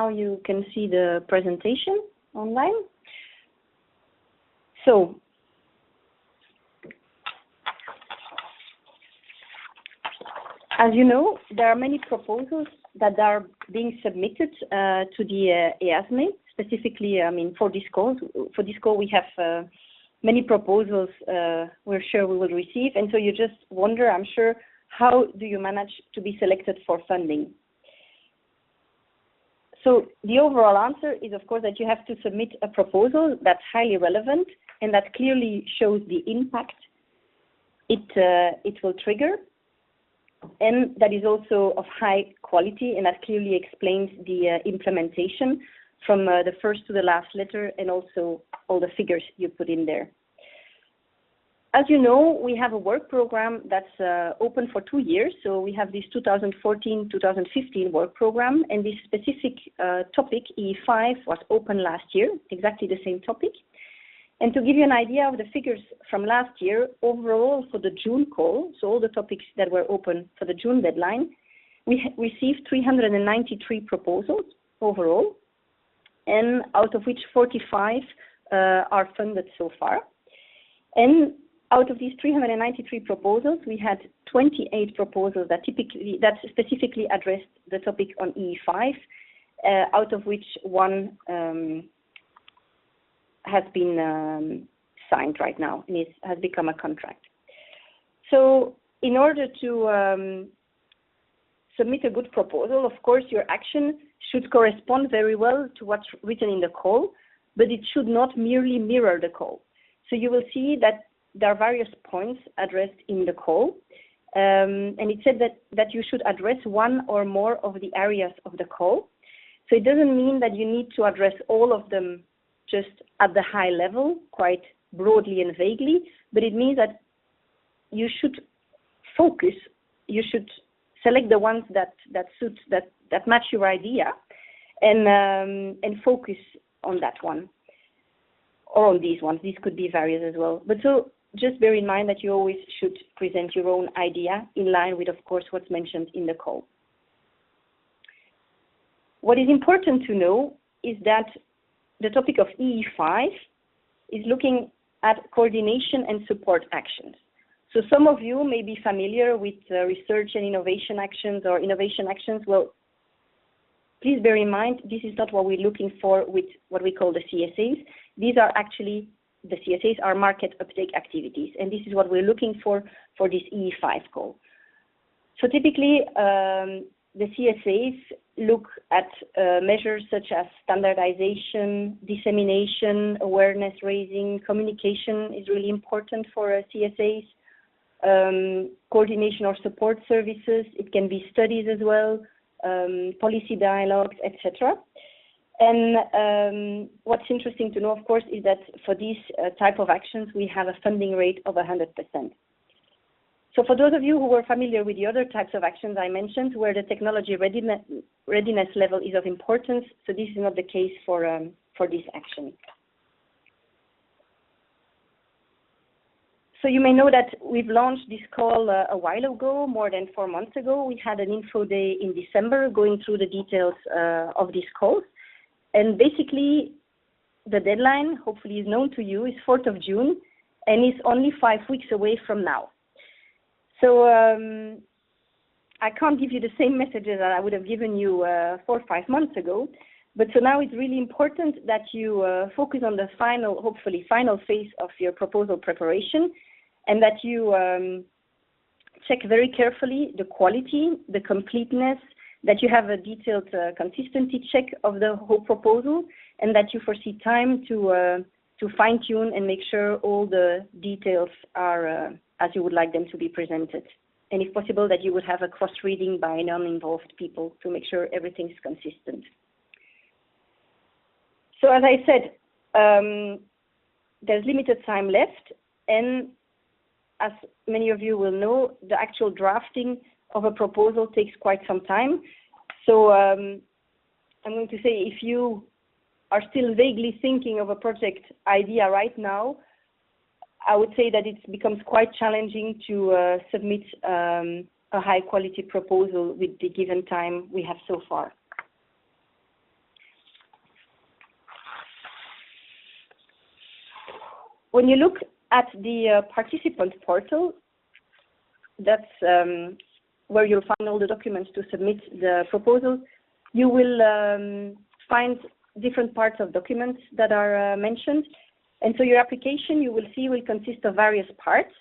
now you can see the presentation online. So, as you know, there are many proposals that are being submitted to the EASME. Specifically, I mean, for this call, we have many proposals we're sure we will receive. And so you just wonder, I'm sure, how do you manage to be selected for funding? So the overall answer is, of course, that you have to submit a proposal that's highly relevant and that clearly shows the impact it will trigger, and that is also of high quality and that clearly explains the implementation from the first to the last letter and also all the figures you put in there. As you know, we have a work program that's open for 2 years. So we have this 2014-2015 work program, and this specific topic, EE5, was open last year, exactly the same topic. And to give you an idea of the figures from last year, overall for the June call, so all the topics that were open for the June deadline, we received 393 proposals overall, and out of which 45 are funded so far. And out of these 393 proposals, we had 28 proposals that specifically addressed the topic on EE5, out of which one has been signed right now and has become a contract. So in order to submit a good proposal, of course, your action should correspond very well to what's written in the call, but it should not merely mirror the call. So you will see that there are various points addressed in the call, and it said that you should address one or more of the areas of the call. So it doesn't mean that you need to address all of them just at the high level, quite broadly and vaguely, but it means that you should focus, you should select the ones that suit, that match your idea, and focus on that one, or on these ones. These could be various as well. But so just bear in mind that you always should present your own idea in line with, of course, what's mentioned in the call. What is important to know is that the topic of EE5 is looking at coordination and support actions. So some of you may be familiar with research and innovation actions or innovation actions. Well, please bear in mind, this is not what we're looking for with what we call the CSAs. These are actually, the CSAs are market uptake activities, and this is what we're looking for this EE5 call. So typically, the CSAs look at measures such as standardization, dissemination, awareness raising, communication is really important for CSAs, coordination or support services, it can be studies as well, policy dialogues, etc. And what's interesting to know, of course, is that for these type of actions, we have a funding rate of 100%. So for those of you who were familiar with the other types of actions I mentioned, where the technology readiness level is of importance, so this is not the case for this action. So you may know that we've launched this call a while ago, more than 4 months ago. We had an info day in December going through the details of this call. And basically, the deadline, hopefully is known to you, is 4th of June, and is only 5 weeks away from now. So I can't give you the same messages that I would have given you 4 or 5 months ago. But so now it's really important that you focus on the final, hopefully final phase of your proposal preparation, and that you check very carefully the quality, the completeness, that you have a detailed consistency check of the whole proposal, and that you foresee time to fine-tune and make sure all the details are as you would like them to be presented. And if possible, that you would have a cross-reading by non-involved people to make sure everything is consistent. So as I said, there's limited time left, and as many of you will know, the actual drafting of a proposal takes quite some time. So I'm going to say, if you are still vaguely thinking of a project idea right now, I would say that it becomes quite challenging to submit a high quality proposal with the given time we have so far. when you look at the participant portal, that's where you'll find all the documents to submit the proposal. You will find different parts of documents that are mentioned. And so your application, you will see, will consist of various parts.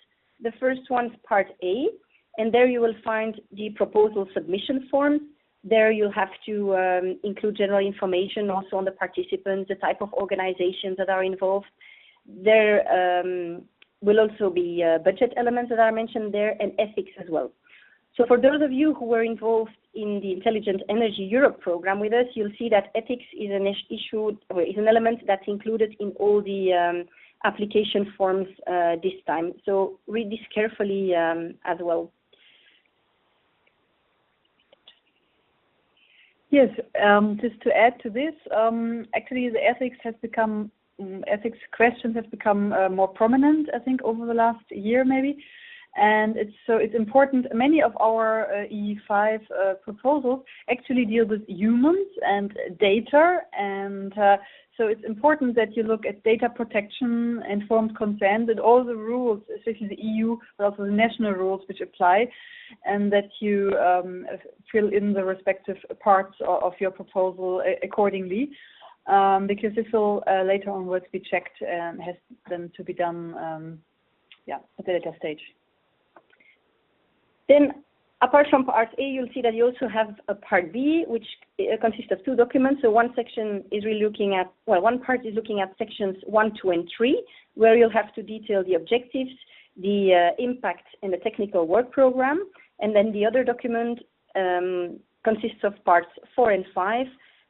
The first one is Part A, and there you will find the proposal submission forms. There you'll have to include general information also on the participants, the type of organizations that are involved. There will also be budget elements that are mentioned there, and ethics as well. So for those of you who were involved in the Intelligent Energy Europe program with us, you'll see that ethics is an issue, or is an element that's included in all the application forms this time. So read this carefully as well. Yes, just to add to this, actually the ethics questions have become more prominent, I think, over the last year maybe. And it's important. Many of our EE5 proposals actually deal with humans and data, and so it's important that you look at data protection, informed consent, and all the rules, especially the EU, but also the national rules which apply, and that you fill in the respective parts of your proposal accordingly, because this will later onwards be checked and has then to be done at the later stage. Then, apart from Part A, you'll see that you also have a Part B, which consists of two documents. So one section is really looking at, well, one part is looking at sections 1, 2, and 3, where you'll have to detail the objectives, the impact, and the technical work program. And then the other document consists of parts 4 and 5,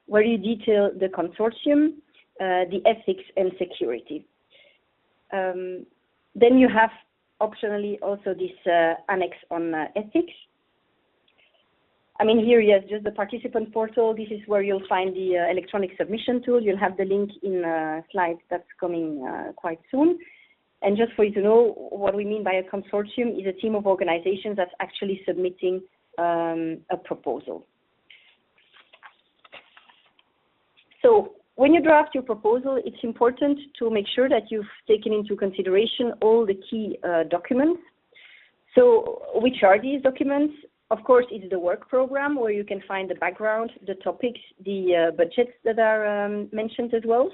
where you detail the consortium, the ethics, and security. Then you have optionally also this annex on ethics. I mean, here, yes, just the participant portal. This is where you'll find the electronic submission tool. You'll have the link in a slide that's coming quite soon. And just for you to know, what we mean by a consortium is a team of organizations that's actually submitting a proposal. So when you draft your proposal, it's important to make sure that you've taken into consideration all the key documents. So which are these documents? Of course, it's the work program, where you can find the background, the topics, the budgets that are mentioned as well.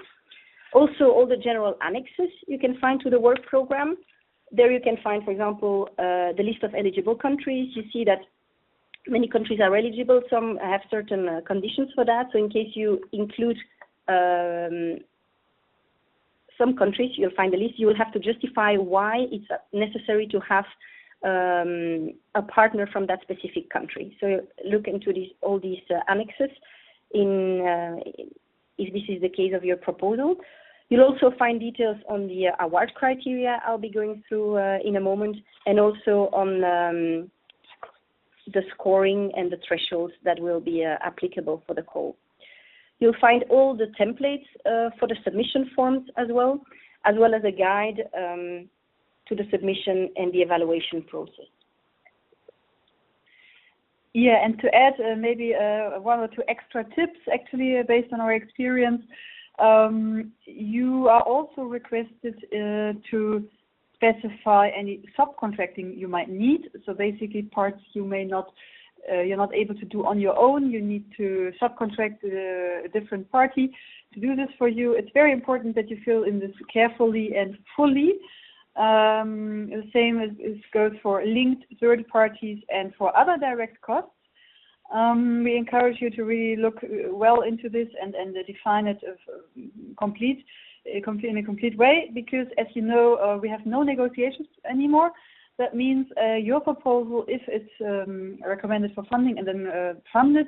Also, all the general annexes you can find to the work program. There you can find, for example, the list of eligible countries. You see that many countries are eligible. Some have certain conditions for that. So in case you include some countries, you'll find the list. You will have to justify why it's necessary to have a partner from that specific country. So look into all these annexes if this is the case of your proposal. You'll also find details on the award criteria I'll be going through in a moment, and also on the scoring and the thresholds that will be applicable for the call. You'll find all the templates for the submission forms as well as a guide to the submission and the evaluation process. Yeah, and to add maybe 1 or 2 extra tips, actually, based on our experience, you are also requested to specify any subcontracting you might need. So basically parts you may not, you're not able to do on your own. You need to subcontract a different party to do this for you. It's very important that you fill in this carefully and fully. The same goes for linked third parties and for other direct costs. We encourage you to really look well into this and define it in a complete way, because, as you know, we have no negotiations anymore. That means your proposal, if it's recommended for funding and then funded,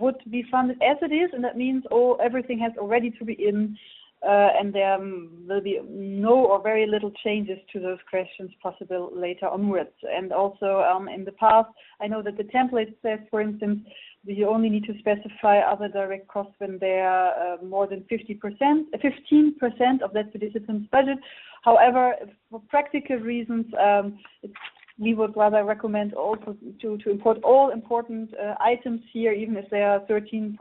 would be funded as it is, and that means everything has already to be in, and there will be no or very little changes to those questions possible later onwards. And also in the past, I know that the template says, for instance, that you only need to specify other direct costs when they are more than 15% of that participant's budget. However, for practical reasons, we would rather recommend also to import all important items here, even if they are 13%,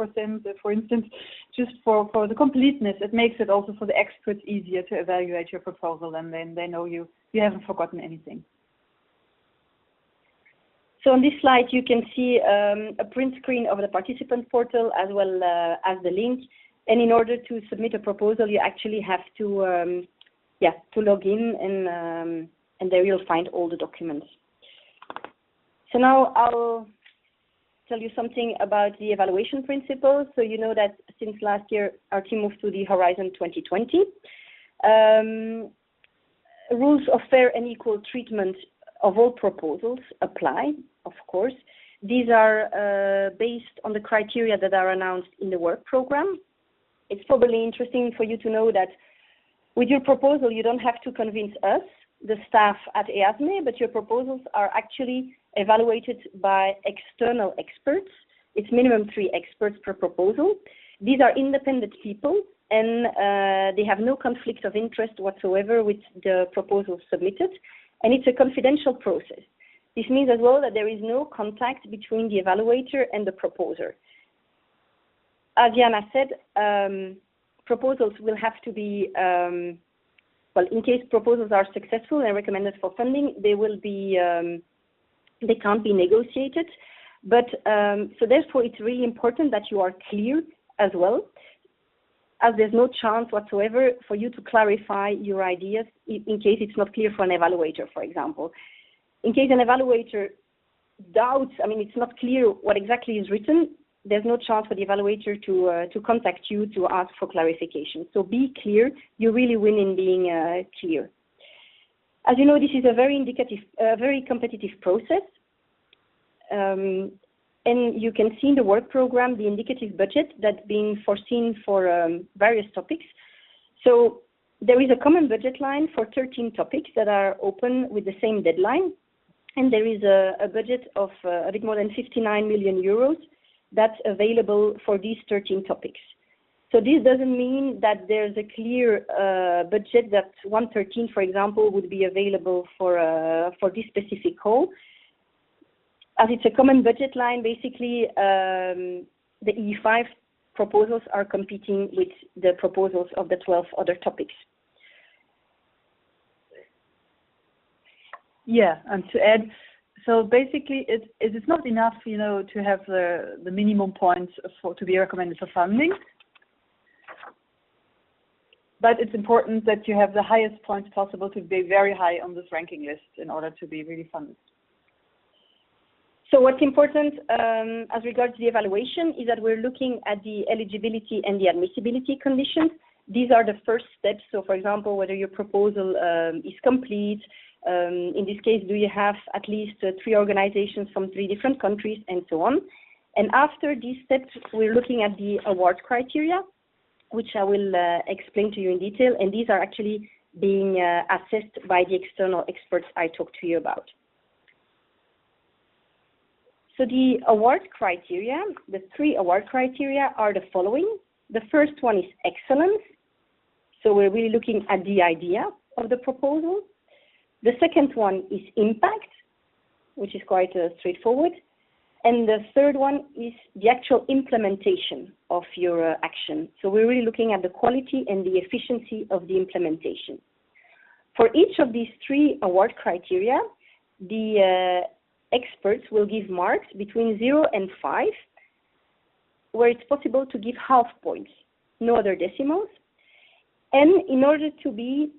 for instance, just for the completeness, it makes it also for the experts easier to evaluate your proposal, and then they know you haven't forgotten anything. So on this slide, you can see a print screen of the participant portal as well as the link. And in order to submit a proposal, you actually have to log in, and there you'll find all the documents. So now I'll tell you something about the evaluation principles. So you know that since last year, our team moved to the Horizon 2020. Rules of fair and equal treatment of all proposals apply, of course. These are based on the criteria that are announced in the work program. It's probably interesting for you to know that with your proposal, you don't have to convince us, the staff at EASME, but your proposals are actually evaluated by external experts. It's minimum 3 experts per proposal. These are independent people, and they have no conflict of interest whatsoever with the proposals submitted, and it's a confidential process. This means as well that there is no contact between the evaluator and the proposer. As Janna said, proposals will have to be, well, in case proposals are successful and recommended for funding, they will be, they can't be negotiated. But so therefore, it's really important that you are clear as well, as there's no chance whatsoever for you to clarify your ideas in case it's not clear for an evaluator, for example. In case an evaluator doubts, I mean, it's not clear what exactly is written, there's no chance for the evaluator to contact you to ask for clarification. So be clear. You really win in being clear. As you know, this is a very competitive process. And you can see in the work program the indicative budget that's being foreseen for various topics. So there is a common budget line for 13 topics that are open with the same deadline. And there is a budget of a bit more than 59 million euros that's available for these 13 topics. So this doesn't mean that there's a clear budget that 113, for example, would be available for this specific call. As it's a common budget line, basically the EE05 proposals are competing with the proposals of the 12 other topics. Yeah, and to add, so basically it is not enough, you know, to have the minimum points to be recommended for funding. But it's important that you have the highest points possible to be very high on this ranking list in order to be really funded. So what's important as regards the evaluation is that we're looking at the eligibility and the admissibility conditions. These are the first steps. So for example, whether your proposal is complete, in this case, do you have at least 3 organizations from 3 different countries, and so on. And after these steps, we're looking at the award criteria, which I will explain to you in detail. And these are actually being assessed by the external experts I talked to you about. So the award criteria, the 3 award criteria are the following. The first one is excellence. So we're really looking at the idea of the proposal. The second one is impact, which is quite straightforward. And the third one is the actual implementation of your action. So we're really looking at the quality and the efficiency of the implementation. For each of these 3 award criteria, the experts will give marks between 0 and 5, where it's possible to give half points, no other decimals. And in order to be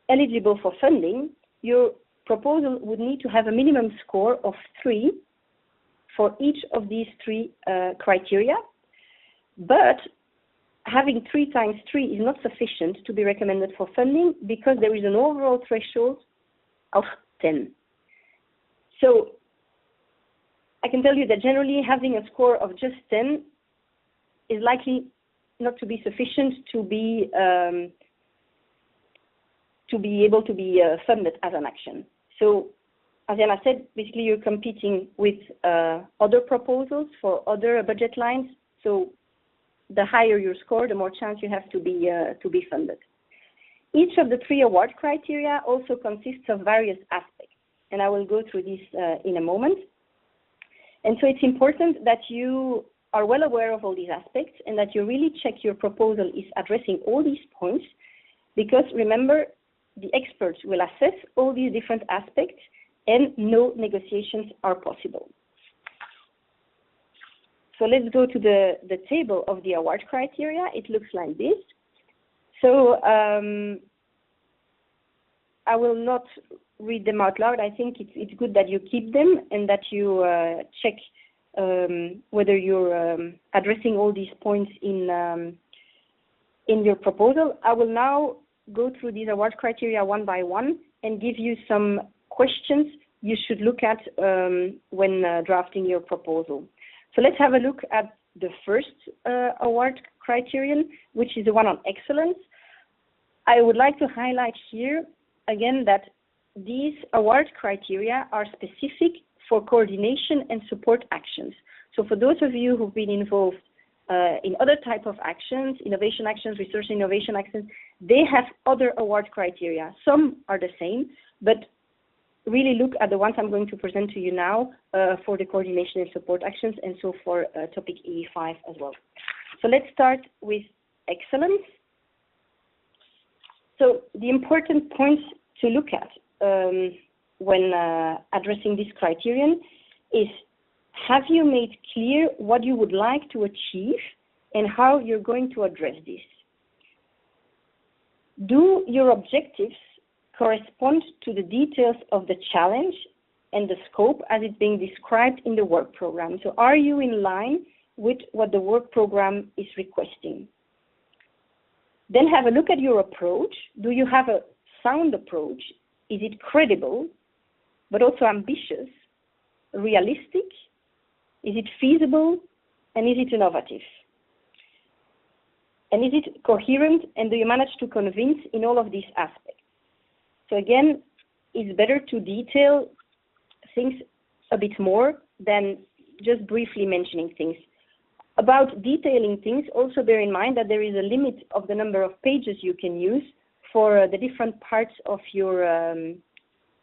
eligible for funding, your proposal would need to have a minimum score of 3 for each of these 3 criteria. But having 3 times 3 is not sufficient to be recommended for funding because there is an overall threshold of 10. So I can tell you that generally having a score of just 10 is likely not to be sufficient to be able to be funded as an action. So as Janna said, basically you're competing with other proposals for other budget lines. So the higher your score, the more chance you have to be funded. Each of the 3 award criteria also consists of various aspects, and I will go through this in a moment. And so it's important that you are well aware of all these aspects and that you really check your proposal is addressing all these points, because remember, the experts will assess all these different aspects and no negotiations are possible. So let's go to the table of the award criteria. It looks like this. So I will not read them out loud. I think it's good that you keep them and that you check whether you're addressing all these points in your proposal. I will now go through these award criteria one by one and give you some questions you should look at when drafting your proposal. So let's have a look at the first award criterion, which is the one on excellence. I would like to highlight here again that these award criteria are specific for coordination and support actions. So for those of you who've been involved in other type of actions, innovation actions, research and innovation actions, they have other award criteria. Some are the same, but really look at the ones I'm going to present to you now for the coordination and support actions, and so for topic EE5 as well. So let's start with excellence. So the important points to look at when addressing this criterion is, have you made clear what you would like to achieve and how you're going to address this? Do your objectives correspond to the details of the challenge and the scope as it's being described in the work program? So are you in line with what the work program is requesting? Then have a look at your approach. Do you have a sound approach? Is it credible, but also ambitious, realistic? Is it feasible? And is it innovative? And is it coherent? And do you manage to convince in all of these aspects? So again, it's better to detail things a bit more than just briefly mentioning things. About detailing things, also bear in mind that there is a limit of the number of pages you can use for the different parts of your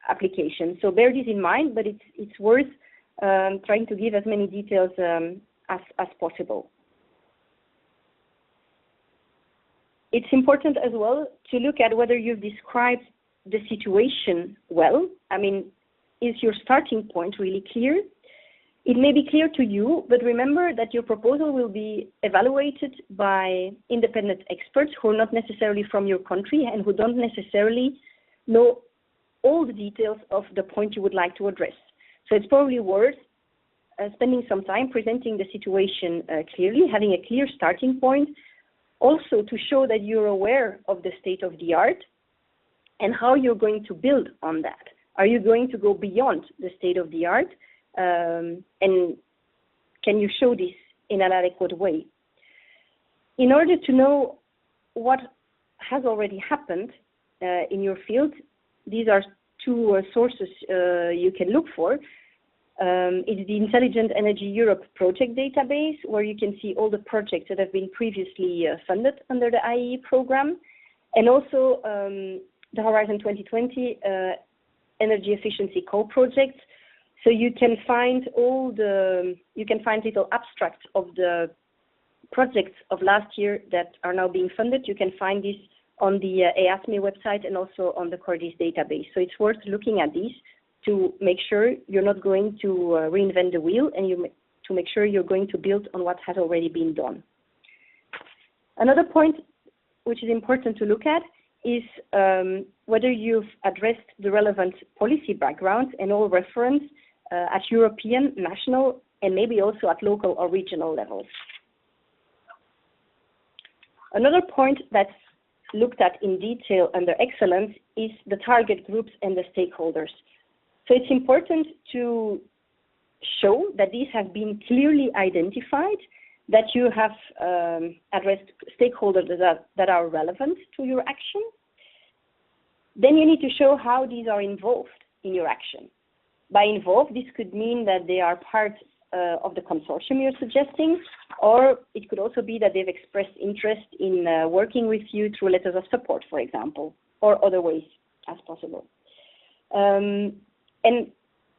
application. So bear this in mind, but it's worth trying to give as many details as possible. It's important as well to look at whether you've described the situation well. I mean, is your starting point really clear? It may be clear to you, but remember that your proposal will be evaluated by independent experts who are not necessarily from your country and who don't necessarily know all the details of the point you would like to address. So it's probably worth spending some time presenting the situation clearly, having a clear starting point, also to show that you're aware of the state of the art and how you're going to build on that. Are you going to go beyond the state of the art? And can you show this in an adequate way? In order to know what has already happened in your field, these are two sources you can look for. It's the Intelligent Energy Europe project database, where you can see all the projects that have been previously funded under the IEE program, and also the Horizon 2020 energy efficiency co-projects. So you can find little abstracts of the projects of last year that are now being funded. You can find this on the EASME website and also on the Cordis database. So it's worth looking at these to make sure you're not going to reinvent the wheel, and to make sure you're going to build on what has already been done. Another point which is important to look at is whether you've addressed the relevant policy backgrounds and all reference at European, national, and maybe also at local or regional levels. Another point that's looked at in detail under excellence is the target groups and the stakeholders. So it's important to show that these have been clearly identified, that you have addressed stakeholders that are relevant to your action. Then you need to show how these are involved in your action. By involved, this could mean that they are part of the consortium you're suggesting, or it could also be that they've expressed interest in working with you through letters of support, for example, or other ways as possible. And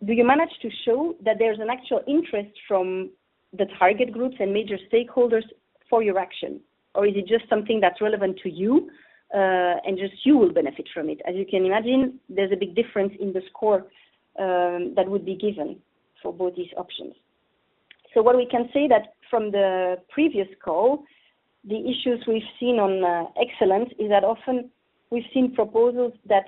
do you manage to show that there's an actual interest from the target groups and major stakeholders for your action? Or is it just something that's relevant to you and just you will benefit from it? As you can imagine, there's a big difference in the score that would be given for both these options. So what we can say that from the previous call, the issues we've seen on excellence is that often we've seen proposals that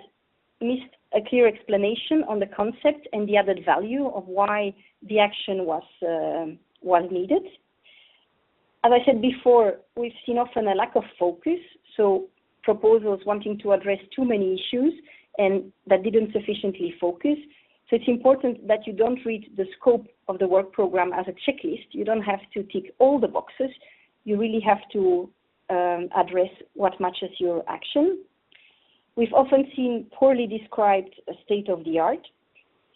missed a clear explanation on the concept and the added value of why the action was needed. As I said before, we've seen often a lack of focus, so proposals wanting to address too many issues and that didn't sufficiently focus. So it's important that you don't read the scope of the work program as a checklist. You don't have to tick all the boxes. You really have to address what matches your action. We've often seen poorly described state of the art.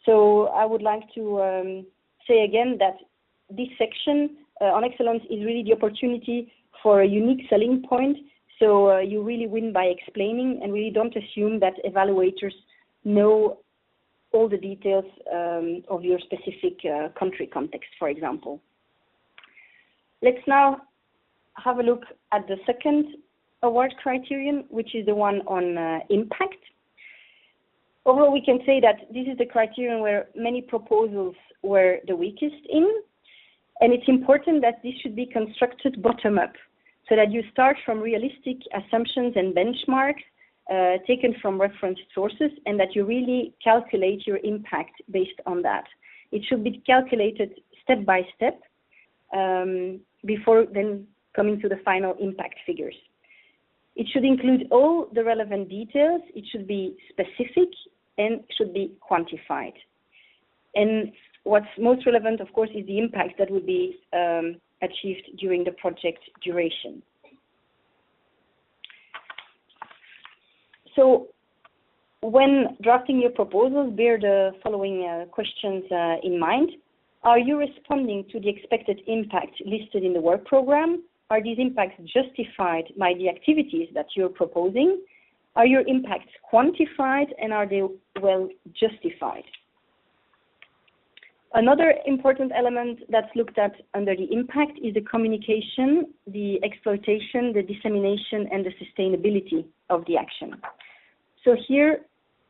So I would like to say again that this section on excellence is really the opportunity for a unique selling point. So you really win by explaining and really don't assume that evaluators know all the details of your specific country context, for example. Let's now have a look at the second award criterion, which is the one on impact. Overall, we can say that this is the criterion where many proposals were the weakest in, and it's important that this should be constructed bottom up, so that you start from realistic assumptions and benchmarks taken from reference sources, and that you really calculate your impact based on that. It should be calculated step by step before then coming to the final impact figures. It should include all the relevant details. It should be specific and should be quantified. And what's most relevant, of course, is the impact that would be achieved during the project duration. So when drafting your proposals, bear the following questions in mind. Are you responding to the expected impact listed in the work program? Are these impacts justified by the activities that you're proposing? Are your impacts quantified and are they well justified? Another important element that's looked at under the impact is the communication, the exploitation, the dissemination, and the sustainability of the action. So here,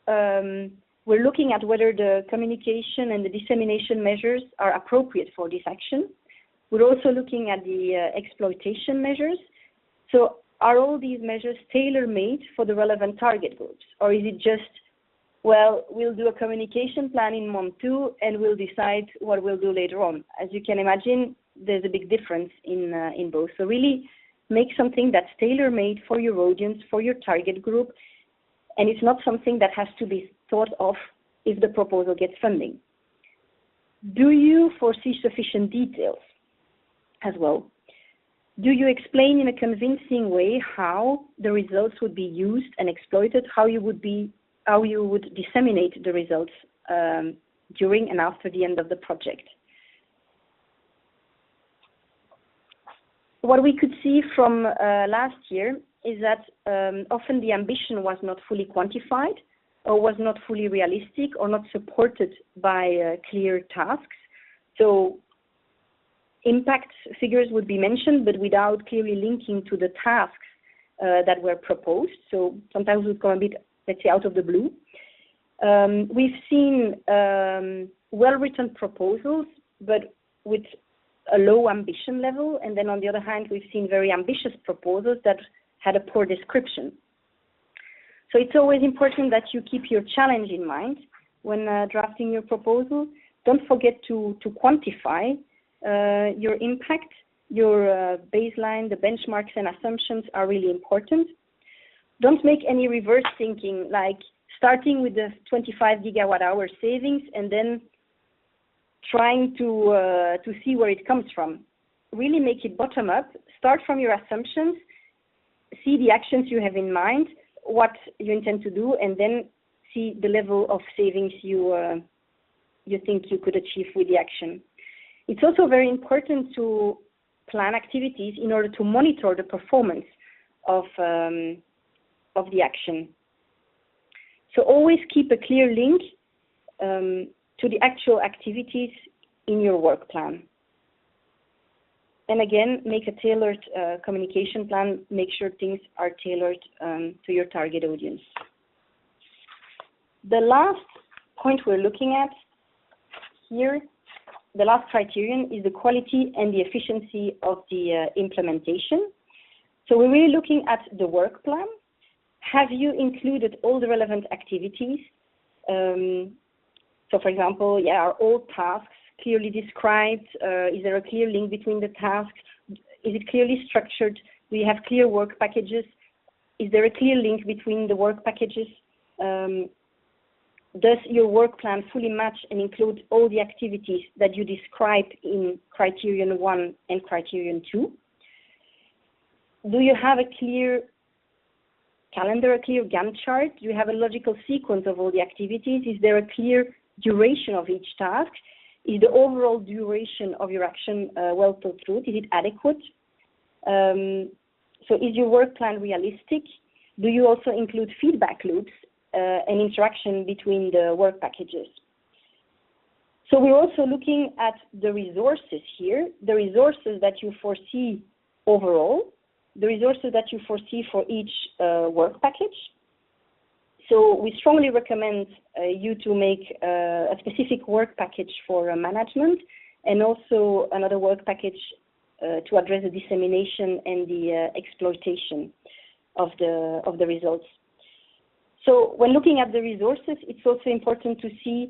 we're looking at whether the communication and the dissemination measures are appropriate for this action. We're also looking at the exploitation measures. So are all these measures tailor-made for the relevant target groups? Or is it just, well, we'll do a communication plan in month 2 and we'll decide what we'll do later on? As you can imagine, there's a big difference in both. So really make something that's tailor-made for your audience, for your target group, and it's not something that has to be thought of if the proposal gets funding. Do you foresee sufficient details as well? Do you explain in a convincing way how the results would be used and exploited, how you would disseminate the results during and after the end of the project? What we could see from last year is that often the ambition was not fully quantified or was not fully realistic or not supported by clear tasks. So impact figures would be mentioned, but without clearly linking to the tasks that were proposed. So sometimes we come a bit, let's say, out of the blue. We've seen well-written proposals, but with a low ambition level. And then on the other hand, we've seen very ambitious proposals that had a poor description. So it's always important that you keep your challenge in mind when drafting your proposal. Don't forget to quantify your impact, your baseline, the benchmarks and assumptions are really important. Don't make any reverse thinking, like starting with the 25 gigawatt hour savings and then trying to see where it comes from. Really make it bottom up. Start from your assumptions, see the actions you have in mind, what you intend to do, and then see the level of savings you think you could achieve with the action. It's also very important to plan activities in order to monitor the performance of the action. So always keep a clear link to the actual activities in your work plan. And again, make a tailored communication plan. Make sure things are tailored to your target audience. The last point we're looking at here, the last criterion, is the quality and the efficiency of the implementation. So we're really looking at the work plan. Have you included all the relevant activities? So for example, are all tasks clearly described? Is there a clear link between the tasks? Is it clearly structured? Do you have clear work packages? Is there a clear link between the work packages? Does your work plan fully match and include all the activities that you describe in Criterion 1 and Criterion 2? Do you have a clear calendar, a clear Gantt chart? Do you have a logical sequence of all the activities? Is there a clear duration of each task? Is the overall duration of your action well thought through? Is it adequate? So is your work plan realistic? Do you also include feedback loops and interaction between the work packages? So we're also looking at the resources here, the resources that you foresee overall, the resources that you foresee for each work package. So we strongly recommend you to make a specific work package for management, and also another work package to address the dissemination and the exploitation of the results. So when looking at the resources, it's also important to see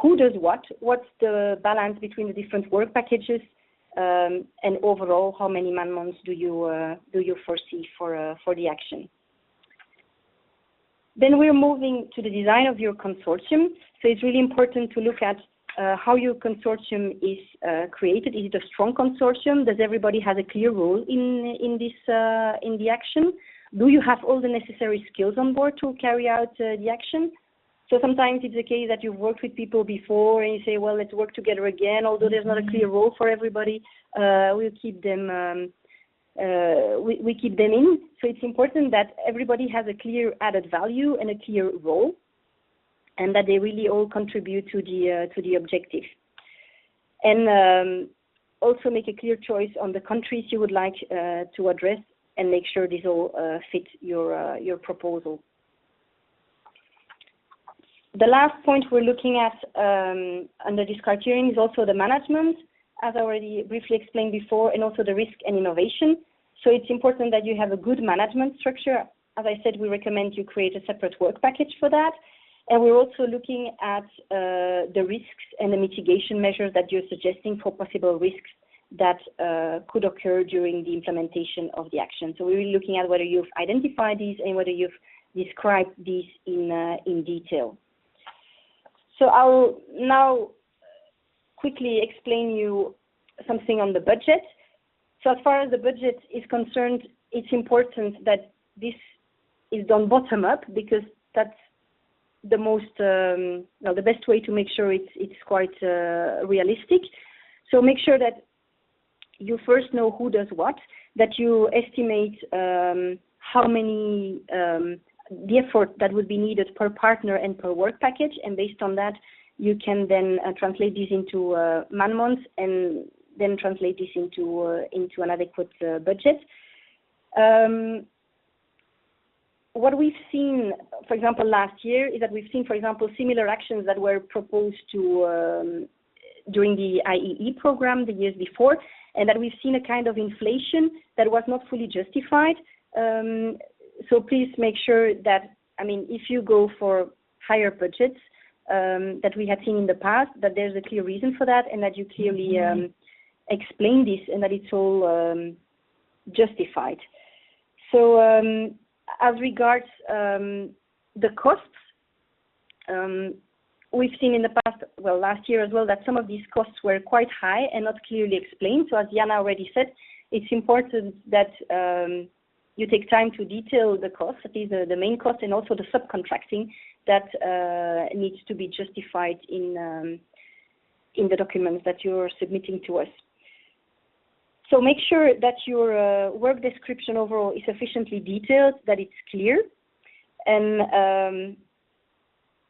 who does what's the balance between the different work packages, and overall, how many man-months do you foresee for the action? Then we're moving to the design of your consortium. So it's really important to look at how your consortium is created. Is it a strong consortium? Does everybody have a clear role in the action? Do you have all the necessary skills on board to carry out the action? So sometimes it's the case that you've worked with people before and you say, well, let's work together again. Although there's not a clear role for everybody, we'll keep them. We keep them in. So it's important that everybody has a clear added value and a clear role, and that they really all contribute to the objective. And also make a clear choice on the countries you would like to address, and make sure these all fit your proposal. The last point we're looking at under this criterion is also the management, as I already briefly explained before, and also the risk and innovation. So it's important that you have a good management structure. As I said, we recommend you create a separate work package for that. And we're also looking at the risks and the mitigation measures that you're suggesting for possible risks that could occur during the implementation of the action. So we're really looking at whether you've identified these and whether you've described these in detail. So I'll now quickly explain you something on the budget. So as far as the budget is concerned, it's important that this is done bottom up, because that's the most, the best way to make sure it's quite realistic. So make sure that you first know who does what, that you estimate how many, the effort that would be needed per partner and per work package, and based on that, you can then translate these into man-months, and then translate this into an adequate budget. What we've seen, for example, last year, is that we've seen, for example, similar actions that were proposed to during the IEE program the years before, and that we've seen a kind of inflation that was not fully justified. So please make sure that, I mean, if you go for higher budgets that we had seen in the past, that there's a clear reason for that, and that you clearly explain this, and that it's all justified. So as regards the costs, we've seen in the past, well, last year as well, that some of these costs were quite high and not clearly explained. So as Janna already said, it's important that you take time to detail the costs, that is the main cost, and also the subcontracting that needs to be justified in the documents that you're submitting to us. So make sure that your work description overall is sufficiently detailed, that it's clear, and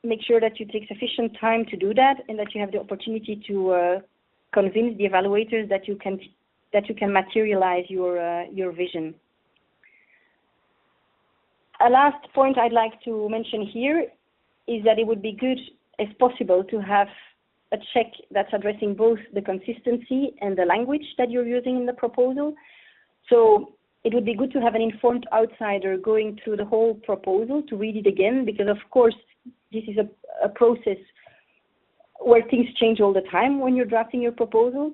make sure that you take sufficient time to do that, and that you have the opportunity to convince the evaluators that you can that you can materialize your vision. A last point I'd like to mention here is that it would be good, if possible, to have a check that's addressing both the consistency and the language that you're using in the proposal. So it would be good to have an informed outsider going through the whole proposal to read it again, because of course this is a process where things change all the time when you're drafting your proposal.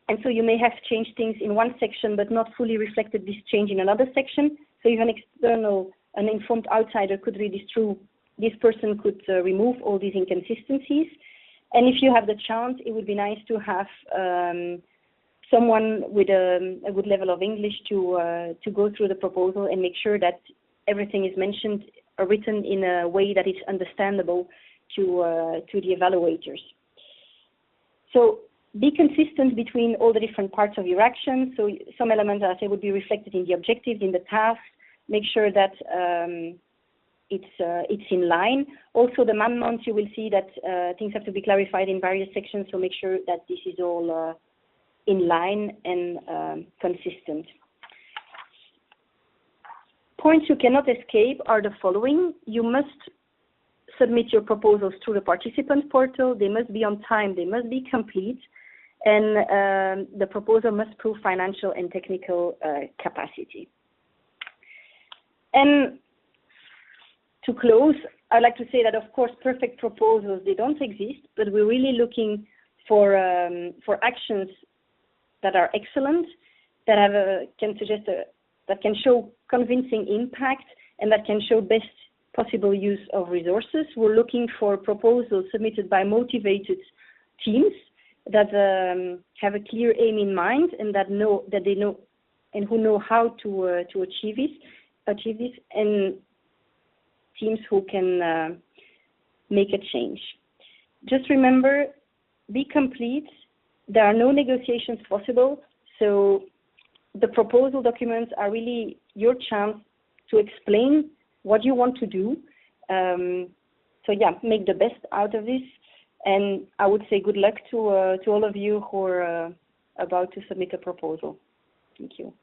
And so you may have changed things in one section but not fully reflected this change in another section. So if an informed outsider could read this through, this person could remove all these inconsistencies. And if you have the chance, it would be nice to have someone with a good level of English to go through the proposal and make sure that everything is mentioned or written in a way that is understandable to the evaluators. So be consistent between all the different parts of your action. So some elements, as I say, would be reflected in the objectives, in the tasks. Make sure that it's in line. Also, the man-months, you will see that things have to be clarified in various sections. So make sure that this is all in line and consistent. Points you cannot escape are the following. You must submit your proposals through the participant portal. They must be on time. They must be complete. And the proposal must prove financial and technical capacity. And to close, I'd like to say that, of course, perfect proposals, they don't exist, but we're really looking for actions that are excellent, that that can show convincing impact, and that can show best possible use of resources. We're looking for proposals submitted by motivated teams that have a clear aim in mind and they know and who know how to achieve this, and teams who can make a change. Just remember, be complete. There are no negotiations possible, so the proposal documents are really your chance to explain what you want to do. So yeah, make the best out of this, and I would say good luck to all of you who are about to submit a proposal. Thank you.